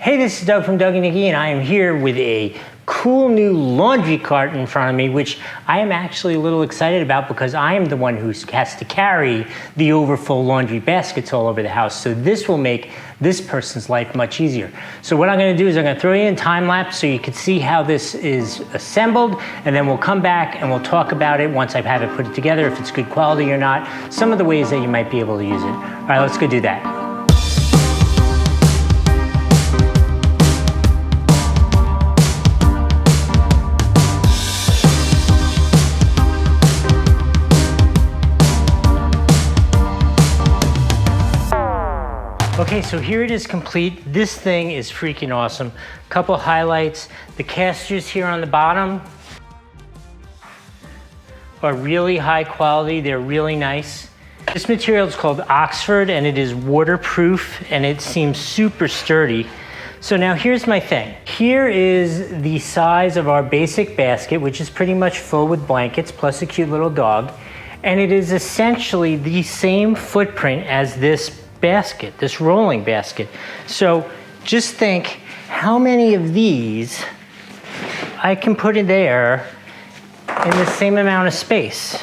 Hey, this is Doug from Doug and Nikki, and I am here with a cool new laundry cart in front of me, which I am actually a little excited about because I am the one who has to carry the overfull laundry baskets all over the house. So this will make this person's life much easier. So what I'm gonna do is I'm gonna throw you in time lapse so you can see how this is assembled, and then we'll come back and we'll talk about it once I've had it put it together, if it's good quality or not, some of the ways that you might be able to use it. All right, let's go do that. Okay, so here it is complete. This thing is freaking awesome. Couple highlights. The casters here on the bottom are really high quality. They're really nice. This material is called Oxford and it is waterproof and it seems super sturdy. So now here's my thing. Here is the size of our basic basket, which is pretty much full with blankets plus a cute little dog. And it is essentially the same footprint as this basket, this rolling basket. So just think how many of these I can put in there in the same amount of space.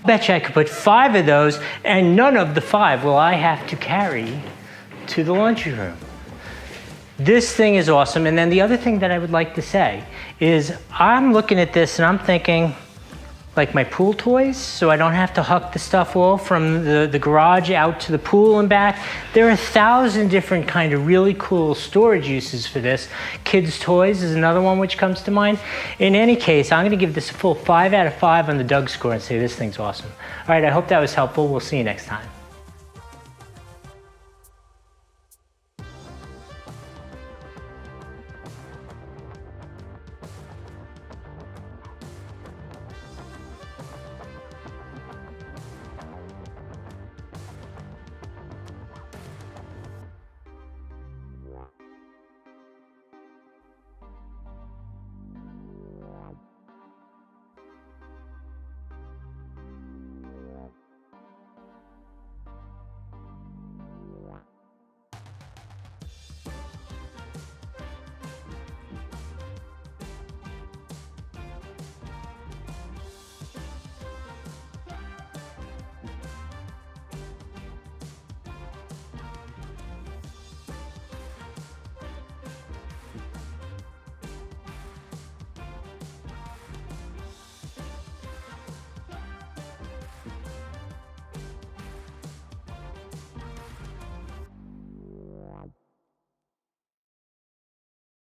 I bet you I could put 5 of those and none of the 5 will I have to carry to the laundry room. This thing is awesome. And then the other thing that I would like to say is I'm looking at this and I'm thinking, like my pool toys, so I don't have to huck the stuff all from the garage out to the pool and back. There are 1,000 different kind of really cool storage uses for this. Kids' toys is another one which comes to mind. In any case, I'm gonna give this a full 5 out of 5 on the Doug score and say this thing's awesome. All right, I hope that was helpful. We'll see you next time.